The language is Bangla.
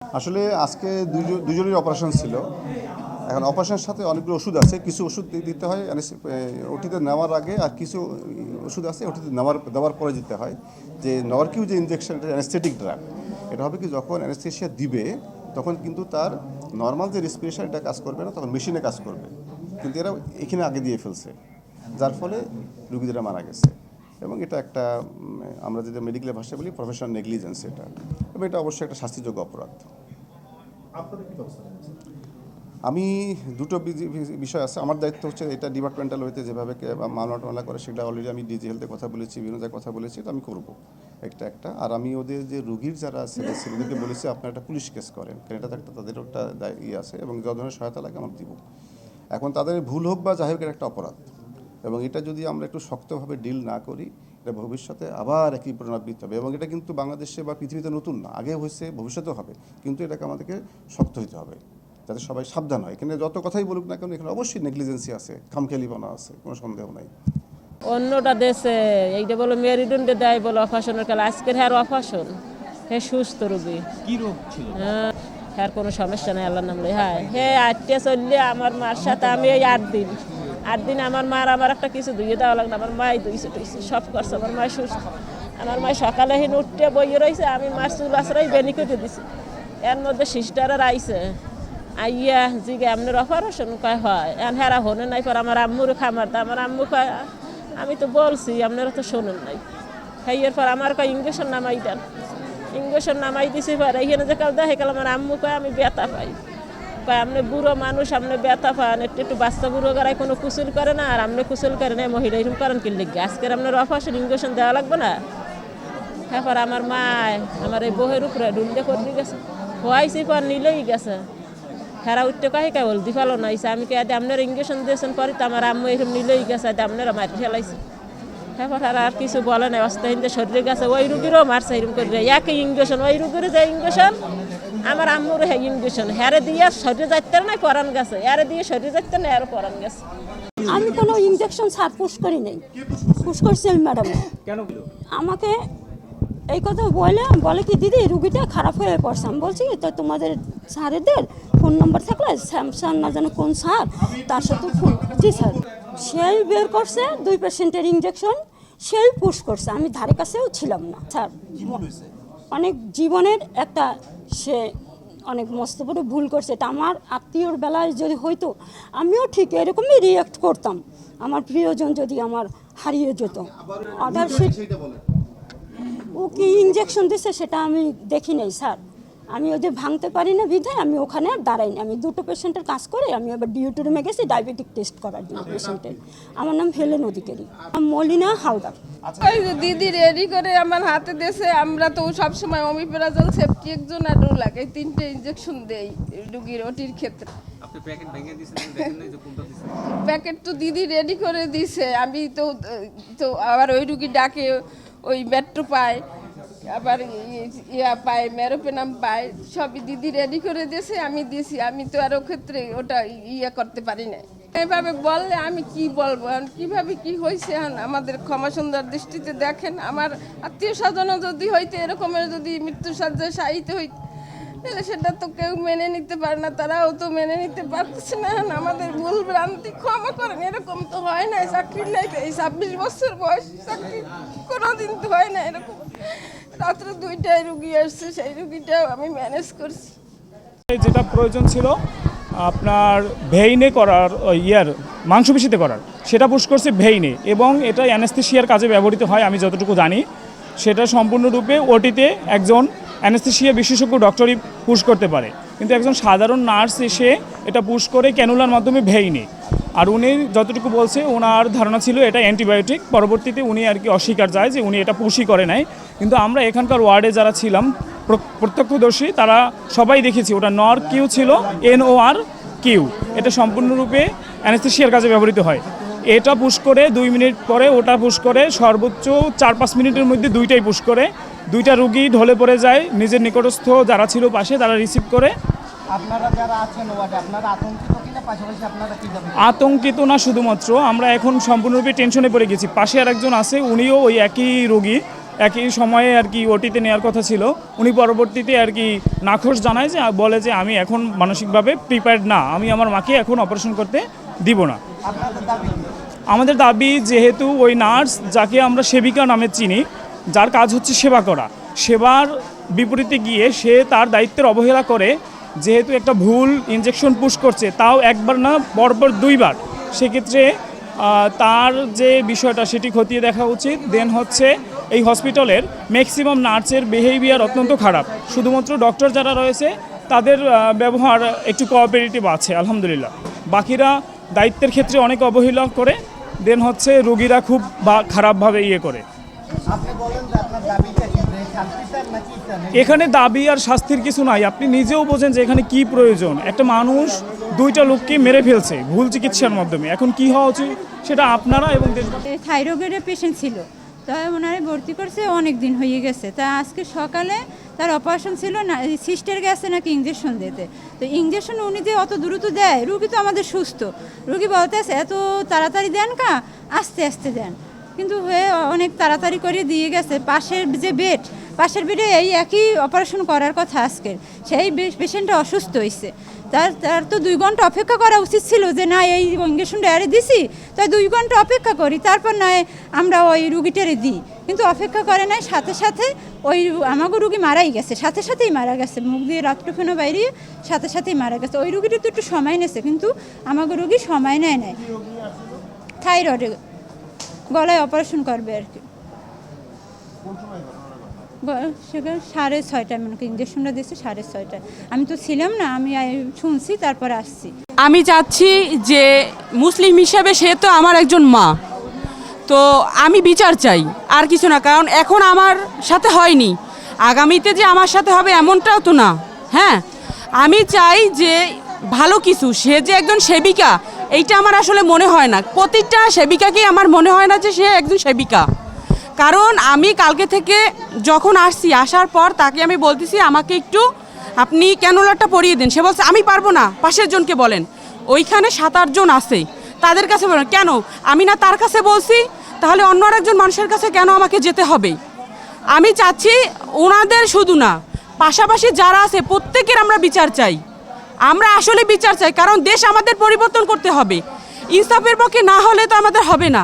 আসলে আজকে দুজনেরই অপারেশন ছিল। এখন অপারেশনের সাথে অনেকগুলো ওষুধ আছে, কিছু ওষুধ দিতে হয় ওটিতে নেওয়ার আগে, আর কিছু ওষুধ আছে ওটিতে দেওয়ার পরে দিতে হয়। যে নরকিউ যে ইনজেকশন, এটা অ্যানেস্থেটিক ড্রাগ। এটা হবে কি, যখন অ্যানেস্থেশিয়া দিবে তখন কিন্তু তার নর্মাল যে রেসপিরেশন এটা কাজ করবে না, তখন মেশিনে কাজ করবে। কিন্তু এরা এখানে আগে দিয়ে ফেলছে, যার ফলে রুগীরা মারা গেছে। এবং এটা একটা আমরা যেটা মেডিকেল ভাষায় বলি প্রফেশনাল নেগলিজেন্স এটা, এবং এটা অবশ্যই একটা শাস্তিযোগ্য অপরাধ। আমি দুটো বিষয় আছে। আমার দায়িত্ব হচ্ছে এটা ডিপার্টমেন্টাল ওয়েতে যেভাবে মামলা করে সেটা অলরেডি আমি ডিজি হেলথে কথা বলেছি, বিভিন্ন জায়গায় কথা বলেছি, এটা আমি করবো একটা। আর আমি ওদের যে রুগীর যারা আছে ওদেরকে বলেছি আপনারা একটা পুলিশ কেস করেন, কারণ এটা তো একটা তাদেরও একটা আছে, এবং যত ধরনের সহায়তা লাগে আমরা দিব। এখন তাদের ভুল হোক বা যাই হোক, একটা অপরাধ, এবং এটা যদি আমরা একটু শক্তভাবে ডিল না করি, এটা ভবিষ্যতে আবার একই পুনরাবৃত্তি হবে। এবং এটা কিন্তু বাংলাদেশে বা পৃথিবীতে নতুন না, আগে হয়েছে, ভবিষ্যতেও হবে। কিন্তু এটাকে আমাদেরকে শক্ত হতে হবে, যাতে সবাই সাবধান হয়। এখানে যত কথাই বলুক না কেন, এখানে অবশ্যই নেগলিজেন্সি আছে, খামখেয়ালিপনা আছে, কোনো সন্দেহ নাই। অন্যটা দেশে এইটা বলো মেরুদণ্ডে দেয় বলো অপারেশনের কালে, আজকের হ্যার অপারেশন, হে সুস্থ রোগী। কি রোগ ছিল? হ্যার কোনো সমস্যা নাই, আল্লাহর নাম লই। হ্যাঁ হে আটটে চললে আমার মার সাথে আমি এই 8 দিন আমার মার আমার একটা কিছু ধুয়ে দেওয়া লাগলো, আমার মাই ধুইছে সব করছে। আমার মায় সুস্থ, আমার মায় সকালে হিন উঠতে বইয়ে রয়েছে, আমি মার চুল আশ্রয় বেনি করে দিছি। এর মধ্যে সিস্টারের আইছে, আইয়া জিগে আপনার অপারেশন কয় হয়, এখন হেরা হনে নাই। পর আমার আম্মুর খামার দা, আমার আম্মু কয় আমি তো বলছি আপনারা তো শোনেন নাই। খাইয়ের পর আমার কয় ইঞ্জেকশন নামাই দেন, ইঞ্জেকশন নামাই দিছি। পর এইখানে যে কাল দেখে গেল আমার আম্মু কয় আমি ব্যথা পাই। কয় আপনি বুড়ো মানুষ, আপনি ব্যথা পান, একটু বাচ্চা বুড়ো গাড়ায় কোনো কুচুল করে না, আর আপনি কুচুল করে না, মহিলা এরকম করেন কি লিখবে, আজকের আপনার অপারেশন ইঞ্জেকশন দেওয়া লাগবে না। হ্যাঁ পর আমার মা আমার এই বহের উপরে ডুললে করে গেছে, হওয়াইছি পর নিলেই গেছে। হেরা উঠতে কাহে কে হলদি ফেলো নাইছে, আমি কে আপনার ইঞ্জেকশন দিয়েছেন পরে তো আমার আম্মু এরকম নিলেই গেছে, আপনারা মারি ফেলাইছে। হ্যাঁ পর আর কিছু বলে নাই, অস্তে হিন্দে শরীরে গেছে। ওই রুগীরও মারছে এরকম করে, একই ইঞ্জেকশন, ওই রুগীর যে ইঞ্জেকশন আমার আম্মুর হ্যাঁ ইঞ্জেকশন, হ্যারে দিয়ে শরীরে যাইতে না পরান গেছে, এরে দিয়ে শরীরে যাইতে না আরও পরান গেছে। আমি কোনো ইঞ্জেকশন স্যার পুশ করি নাই, পুশ করছি আমি ম্যাডাম। কেন আমাকে এই কথা বলে কি দিদি রুগীটা খারাপ হয়ে পড়ছে। আমি বলছি তো তোমাদের স্যারেদের ফোন নম্বর থাকলে স্যামসাং না জানো কোন স্যার, তার সাথে ফোন। জি স্যার, সেই বের করছে 2 পেশেন্টের ইঞ্জেকশন, সেই পুশ করছে। আমি ধারে কাছেও ছিলাম না স্যার। অনেক জীবনের একটা সে অনেক মস্ত বড় ভুল করছে। এটা আমার আত্মীয়র বেলায় যদি হইতো আমিও ঠিক এরকমই রিয়াক্ট করতাম, আমার প্রিয়জন যদি আমার হারিয়ে যেত। আবার ও কি ইঞ্জেকশন দিছে সেটা আমি দেখি নাই স্যার। আমি ওই যে ভাঙতে পারি না বিধায় আমি ওখানে আর দাঁড়াইনি। আমি 2টো পেশেন্টের কাজ করে আমি আবার ডিউটি রুমে গেছি ডায়াবেটিক টেস্ট করার জন্য পেশেন্টের। আমার নাম হেলেন অধিকারী, মলিনা হালদার। ওই যে দিদি রেডি করে আমার হাতে দিয়েছে, আমরা তো সবসময় অমিপ্রাজল সেফটি একজন আর রুলাক এই 3টে ইঞ্জেকশন দেই রুগীর ওটির ক্ষেত্রে। আপনি প্যাকেট ভেঙে দিয়েছেন, দেখেন না যে কোনটা দিয়েছেন? প্যাকেট তো দিদি রেডি করে দিছে, আমি তো আবার ওই রুগী ডাকে ওই মেট্রো পায়, আবার ইয়া পায়, মেরোপেনাম পায়, সবই দিদি রেডি করে দিয়েছে, আমি দিয়েছি। আমি তো আর ও ক্ষেত্রে ওটা ইয়া করতে পারি না। এইভাবে বললে আমি কি বলবো, কিভাবে কি হয়েছে আমাদের ক্ষমা সুন্দর দৃষ্টিতে দেখেন। আমার আত্মীয় স্বজনও যদি হইতে এরকমের যদি মৃত্যুসজ্জায় শায়িত হইতে, তাহলে সেটা তো কেউ মেনে নিতে পারে না, তারাও তো মেনে নিতে পারতেছে না। আমাদের ভুল ভ্রান্তি ক্ষমা করেন, এরকম তো হয় না চাকরির লাইফে। এই 26 বছর বয়স, চাকরি কোনোদিন তো হয় না এরকম। রাত্রে 2টায় রুগী আসছে, সেই রুগীটাও আমি ম্যানেজ করছি। যেটা প্রয়োজন ছিল আপনার ভেইনে করার, মাংসপেশিতে করার, সেটা পুশ করছে ভেইনে, এবং এটা অ্যানেস্থেশিয়ার কাজে ব্যবহৃত হয় আমি যতটুকু জানি। সেটা সম্পূর্ণরূপে ওটিতে একজন অ্যানেস্থেশিয়া বিশেষজ্ঞ ডক্টরই পুশ করতে পারে, কিন্তু একজন সাধারণ নার্স এসে এটা পুশ করে ক্যানুলার মাধ্যমে ভেইনে। আর উনি যতটুকু বলছে ওনার ধারণা ছিল এটা অ্যান্টিবায়োটিক। পরবর্তীতে উনি আর কি অস্বীকার যায় যে উনি এটা পুশই করে নাই। কিন্তু আমরা এখানকার ওয়ার্ডে যারা ছিলাম প্রত্যক্ষদর্শী, তারা সবাই দেখেছি ওটা নরকিউ ছিল, NORQ। এটা সম্পূর্ণরূপে অ্যানেস্থেশিয়ার কাজে ব্যবহৃত হয়। এটা পুশ করে 2 মিনিট পরে ওটা পুশ করে, সর্বোচ্চ 4-5 মিনিটের মধ্যে 2টাই পুশ করে। 2টা রুগী ঢলে পড়ে যায়, নিজের নিকটস্থ যারা ছিল পাশে তারা রিসিভ করে। আপনারা যারা আছেন ওয়ার্ডে আপনারা আতঙ্কিত কিনা, পাশাপাশি আপনারা কি যাবেন? আতঙ্কিত না, শুধুমাত্র আমরা এখন সম্পূর্ণরূপে টেনশনে পড়ে গেছি। পাশে আরেকজন আছে, উনিও ওই একই রোগী, একই সময়ে আর কি ওটিতে নেওয়ার কথা ছিল। উনি পরবর্তীতে আর কি নাখোশ জানায়, যে বলে যে আমি এখন মানসিকভাবে প্রিপেয়ার্ড না, আমি আমার মাকে এখন অপারেশন করতে দিব না। আপনাদের দাবি কি? আমাদের দাবি, যেহেতু ওই নার্স যাকে আমরা সেবিকা নামে চিনি, যার কাজ হচ্ছে সেবা করা, সেবার বিপরীতে গিয়ে সে তার দায়িত্বের অবহেলা করে, যেহেতু একটা ভুল ইনজেকশন পুশ করছে, তাও একবার না পরপর 2 বার, সেক্ষেত্রে তার যে বিষয়টা সেটি খতিয়ে দেখা উচিত। দেন হচ্ছে এই হসপিটালের ম্যাক্সিমাম নার্সের বিহেভিয়ার অত্যন্ত খারাপ, শুধুমাত্র ডক্টর যারা রয়েছে তাদের ব্যবহার একটু কোঅপারেটিভ আছে আলহামদুলিল্লাহ, বাকিরা দায়িত্বের ক্ষেত্রে অনেক অবহেলা করে। দেন হচ্ছে রোগীরা খুব খারাপভাবে ইয়ে করে। আপনি বলেন যে আপনার দাবিটা কি, যে শাস্তি চান নাকি চান? এখানে দাবি আর শাস্তির কিছু নাই, আপনি নিজেও বোঝেন যে এখানে কি প্রয়োজন। একটা মানুষ 2টা লোককে মেরে ফেলছে ভুল চিকিৎসার মাধ্যমে, এখন কি হওয়া উচিত সেটা আপনারা এবং থাইরয়েডের পেশেন্ট ছিল, তা ওনারে ভর্তি করছে অনেক দিন হয়ে গেছে। তা আজকে সকালে তার অপারেশন ছিল না, সিস্টার গেছে নাকি ইঞ্জেকশন দিতে, তো ইঞ্জেকশন উনি যে অত দ্রুত দেয়, রুগী তো আমাদের সুস্থ, রুগী বলতেছে এত তাড়াতাড়ি দেন কা, আস্তে আস্তে দেন, কিন্তু হয়ে অনেক তাড়াতাড়ি করে দিয়ে গেছে। পাশের বেডে এই একই অপারেশন করার কথা আজকের, সেই পেশেন্টটা অসুস্থ হয়েছে। তার তো 2 ঘন্টা অপেক্ষা করা উচিত ছিল, যে না এই ইঞ্জেকশনটা আরে দিছি, তাই 2 ঘন্টা অপেক্ষা করি, তারপর নয় আমরা ওই রুগীটারে দিই, কিন্তু অপেক্ষা করে নাই, সাথে সাথে ওই আমাকে রুগী মারাই গেছে, সাথে সাথেই মারা গেছে, মুখ দিয়ে রক্তফেনা বাইরে সাথে সাথেই মারা গেছে। ওই রুগীটা তো একটু সময় নিয়েছে, কিন্তু আমাকে রুগী সময় নেয় নাই। থাইরয়েডে গলায় অপারেশন করবে আর কি, সেখানে 6:30 মানে ইঞ্জেকশনটা দিয়েছে 6:30। আমি তো ছিলাম না, আমি শুনছি তারপরে আসছি। আমি চাচ্ছি যে মুসলিম হিসেবে সে তো আমার একজন মা, তো আমি বিচার চাই, আর কিছু না। কারণ এখন আমার সাথে হয়নি, আগামীতে যে আমার সাথে হবে এমনটাও তো না। হ্যাঁ, আমি চাই যে ভালো কিছু, সে যে একজন সেবিকা এইটা আমার আসলে মনে হয় না, প্রতিটা সেবিকাকেই আমার মনে হয় না যে সে একজন সেবিকা। কারণ আমি কালকে থেকে যখন আসার পর তাকে আমি বলতেছি আমাকে একটু আপনি ক্যানোলাটা পরিয়ে দিন, সে বলছে আমি পারবো না, পাশের জনকে বলেন, ওইখানে 7-8 জন আছে, তাদের কাছে বলেন। কেন আমি না তার কাছে বলছি, তাহলে অন্য আরেকজন মানুষের কাছে কেন আমাকে যেতে হবে? আমি চাচ্ছি ওনাদের শুধু না, পাশাপাশি যারা আছে প্রত্যেকের আমরা বিচার চাই, আমরা আসলে বিচার চাই, কারণ দেশ আমাদের পরিবর্তন করতে হবে, ইনসাফের পক্ষে না হলে তো আমাদের হবে না।